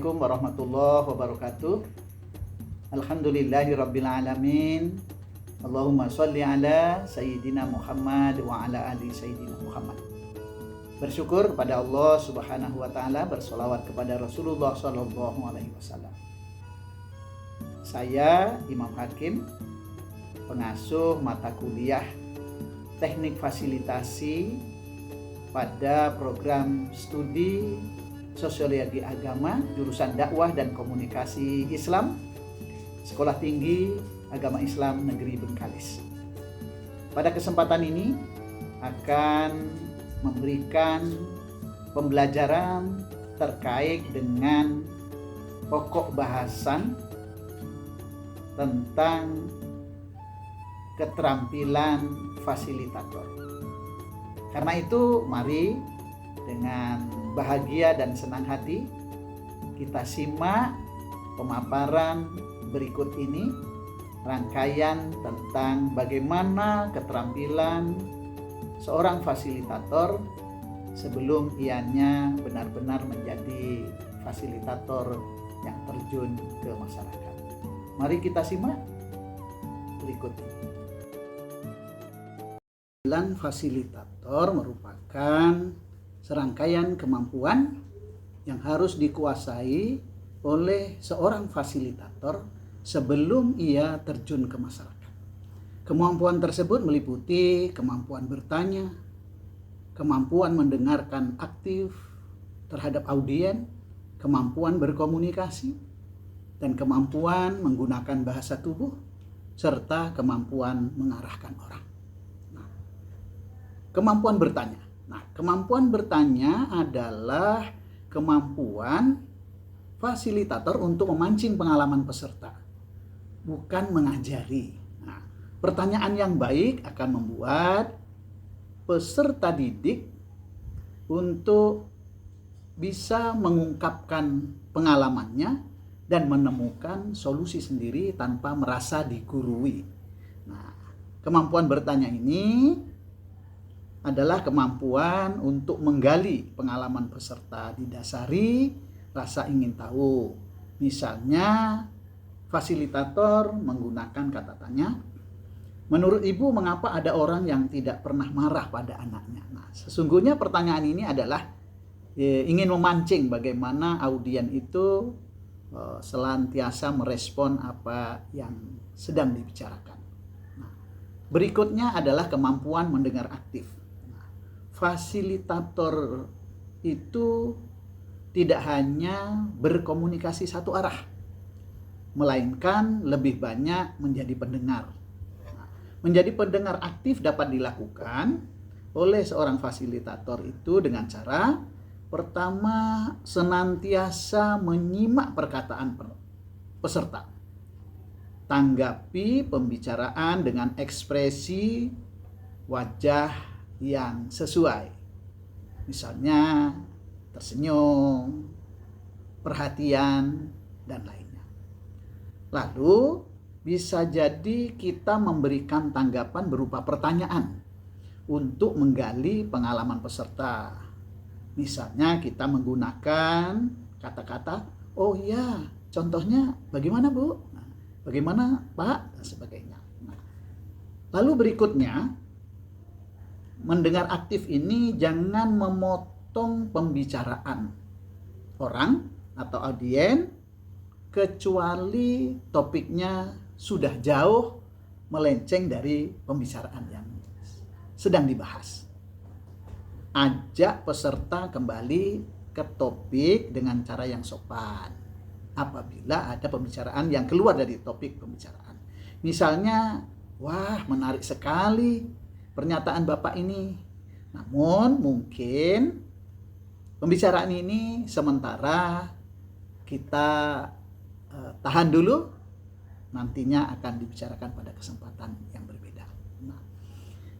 Assalamualaikum warahmatullahi wabarakatuh. Alhamdulillahirabbil alamin. Allahumma sholli ala sayyidina Muhammad wa ala ali sayyidina Muhammad. Bersyukur kepada Allah Subhanahu wa taala, bersolawat kepada Rasulullah sallallahu alaihi wasallam. Saya Imam Hakim, pengasuh mata kuliah Teknik Fasilitasi pada program studi Sosiologi Agama, jurusan Dakwah dan Komunikasi Islam, Sekolah Tinggi Agama Islam Negeri Bengkalis. Pada kesempatan ini akan memberikan pembelajaran terkait dengan pokok bahasan tentang keterampilan fasilitator. Karena itu, mari dengan bahagia dan senang hati kita simak pemaparan berikut ini, rangkaian tentang bagaimana keterampilan seorang fasilitator sebelum ianya benar-benar menjadi fasilitator yang terjun ke masyarakat. Mari kita simak berikut ini. Fasilitator merupakan serangkaian kemampuan yang harus dikuasai oleh seorang fasilitator sebelum ia terjun ke masyarakat. Kemampuan tersebut meliputi kemampuan bertanya, kemampuan mendengarkan aktif terhadap audien, kemampuan berkomunikasi, dan kemampuan menggunakan bahasa tubuh, serta kemampuan mengarahkan orang. Kemampuan bertanya. Nah, kemampuan bertanya adalah kemampuan fasilitator untuk memancing pengalaman peserta, bukan mengajari. Nah, pertanyaan yang baik akan membuat peserta didik untuk bisa mengungkapkan pengalamannya dan menemukan solusi sendiri tanpa merasa digurui. Nah, kemampuan bertanya ini adalah kemampuan untuk menggali pengalaman peserta didasari rasa ingin tahu. Misalnya, fasilitator menggunakan kata tanya, menurut ibu mengapa ada orang yang tidak pernah marah pada anaknya? Nah, sesungguhnya pertanyaan ini adalah ingin memancing bagaimana audien itu selantiasa merespon apa yang sedang dibicarakan. Nah, berikutnya adalah kemampuan mendengar aktif. Fasilitator itu tidak hanya berkomunikasi satu arah, melainkan lebih banyak menjadi pendengar. Menjadi pendengar aktif dapat dilakukan oleh seorang fasilitator itu dengan cara pertama, senantiasa menyimak perkataan peserta. Tanggapi pembicaraan dengan ekspresi wajah yang sesuai. Misalnya tersenyum, perhatian, dan lainnya. Lalu bisa jadi kita memberikan tanggapan berupa pertanyaan untuk menggali pengalaman peserta. Misalnya kita menggunakan kata-kata, oh iya, contohnya bagaimana Bu? Bagaimana Pak? Dan sebagainya. Lalu berikutnya, mendengar aktif ini jangan memotong pembicaraan orang atau audien kecuali topiknya sudah jauh melenceng dari pembicaraan yang sedang dibahas. Ajak peserta kembali ke topik dengan cara yang sopan apabila ada pembicaraan yang keluar dari topik pembicaraan. Misalnya, wah menarik sekali pernyataan Bapak ini. Namun mungkin pembicaraan ini sementara kita tahan dulu, nantinya akan dibicarakan pada kesempatan yang berbeda. Nah,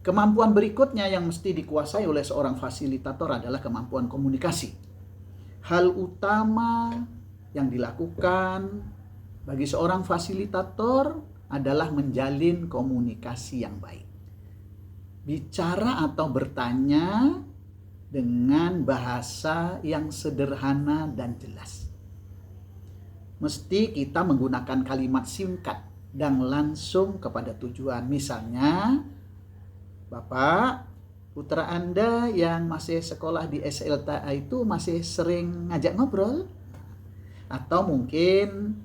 kemampuan berikutnya yang mesti dikuasai oleh seorang fasilitator adalah kemampuan komunikasi. Hal utama yang dilakukan bagi seorang fasilitator adalah menjalin komunikasi yang baik. Bicara atau bertanya dengan bahasa yang sederhana dan jelas. mesti kita menggunakan kalimat singkat dan langsung kepada tujuan. Misalnya, Bapak, putra Anda yang masih sekolah di SLTA itu masih sering ngajak ngobrol? Atau mungkin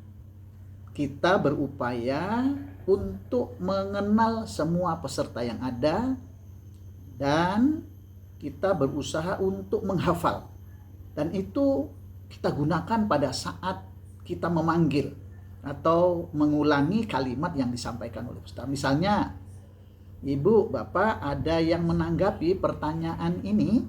kita berupaya untuk mengenal semua peserta yang ada dan kita berusaha untuk menghafal. Dan itu kita gunakan pada saat kita memanggil atau mengulangi kalimat yang disampaikan oleh peserta. Misalnya, Ibu, Bapak ada yang menanggapi pertanyaan ini?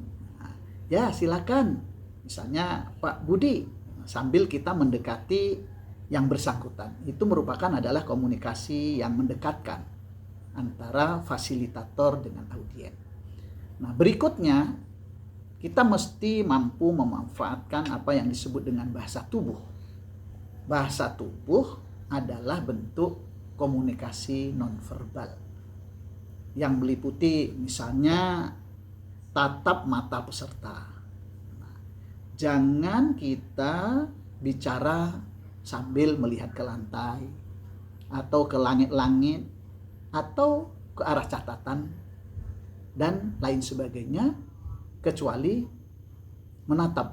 Ya, silakan. Misalnya Pak Budi, sambil kita mendekati yang bersangkutan. Itu merupakan adalah komunikasi yang mendekatkan antara fasilitator dengan audien. Nah, berikutnya kita mesti mampu memanfaatkan apa yang disebut dengan bahasa tubuh. Bahasa tubuh adalah bentuk komunikasi nonverbal yang meliputi misalnya tatap mata peserta. Nah, jangan kita bicara sambil melihat ke lantai atau ke langit-langit atau ke arah catatan dan lain sebagainya, kecuali menatap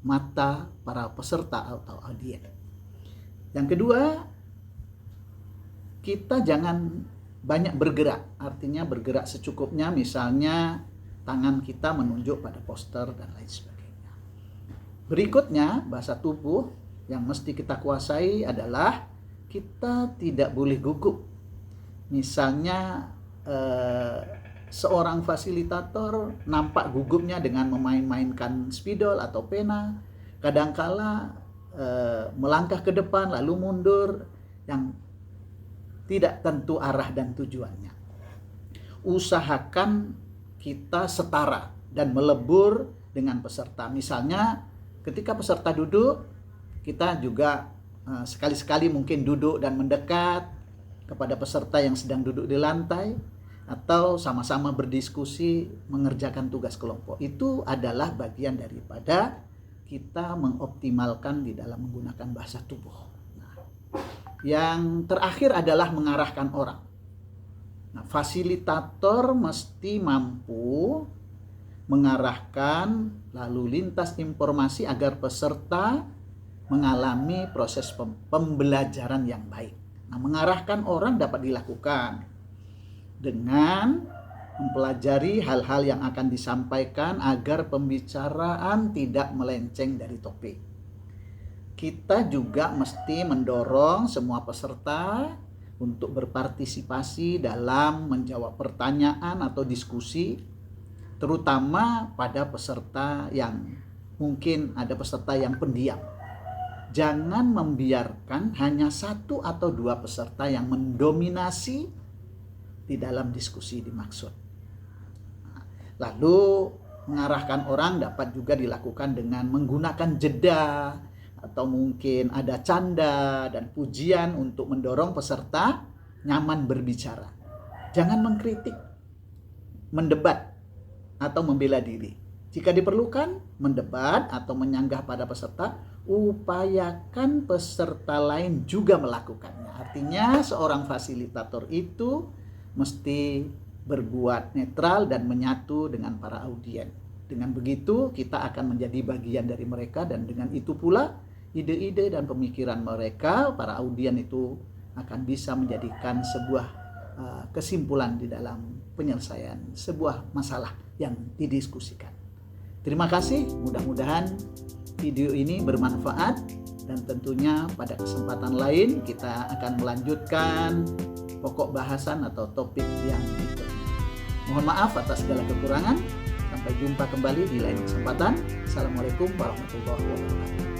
mata para peserta atau audien. Yang kedua, kita jangan banyak bergerak, artinya bergerak secukupnya, misalnya tangan kita menunjuk pada poster dan lain sebagainya. Berikutnya, bahasa tubuh yang mesti kita kuasai adalah kita tidak boleh gugup. Misalnya seorang fasilitator nampak gugupnya dengan memain-mainkan spidol atau pena, kadangkala melangkah ke depan lalu mundur yang tidak tentu arah dan tujuannya. Usahakan kita setara dan melebur dengan peserta. Misalnya ketika peserta duduk, kita juga sekali-sekali mungkin duduk dan mendekat kepada peserta yang sedang duduk di lantai, atau sama-sama berdiskusi mengerjakan tugas kelompok. Itu adalah bagian daripada kita mengoptimalkan di dalam menggunakan bahasa tubuh. Nah, yang terakhir adalah mengarahkan orang. Nah, fasilitator mesti mampu mengarahkan lalu lintas informasi agar peserta mengalami proses pembelajaran yang baik. Nah, mengarahkan orang dapat dilakukan dengan mempelajari hal-hal yang akan disampaikan agar pembicaraan tidak melenceng dari topik. Kita juga mesti mendorong semua peserta untuk berpartisipasi dalam menjawab pertanyaan atau diskusi, terutama pada peserta yang mungkin ada peserta yang pendiam. Jangan membiarkan hanya satu atau dua peserta yang mendominasi di dalam diskusi dimaksud. Lalu mengarahkan orang dapat juga dilakukan dengan menggunakan jeda atau mungkin ada canda dan pujian untuk mendorong peserta nyaman berbicara. Jangan mengkritik, mendebat atau membela diri. Jika diperlukan, mendebat atau menyanggah pada peserta, upayakan peserta lain juga melakukannya. Artinya seorang fasilitator itu mesti berbuat netral dan menyatu dengan para audien. Dengan begitu kita akan menjadi bagian dari mereka, dan dengan itu pula ide-ide dan pemikiran mereka, para audien itu akan bisa menjadikan sebuah kesimpulan di dalam penyelesaian sebuah masalah yang didiskusikan. Terima kasih, mudah-mudahan video ini bermanfaat, dan tentunya pada kesempatan lain kita akan melanjutkan pokok bahasan atau topik yang berikutnya. Mohon maaf atas segala kekurangan. Sampai jumpa kembali di lain kesempatan. Assalamualaikum warahmatullahi wabarakatuh.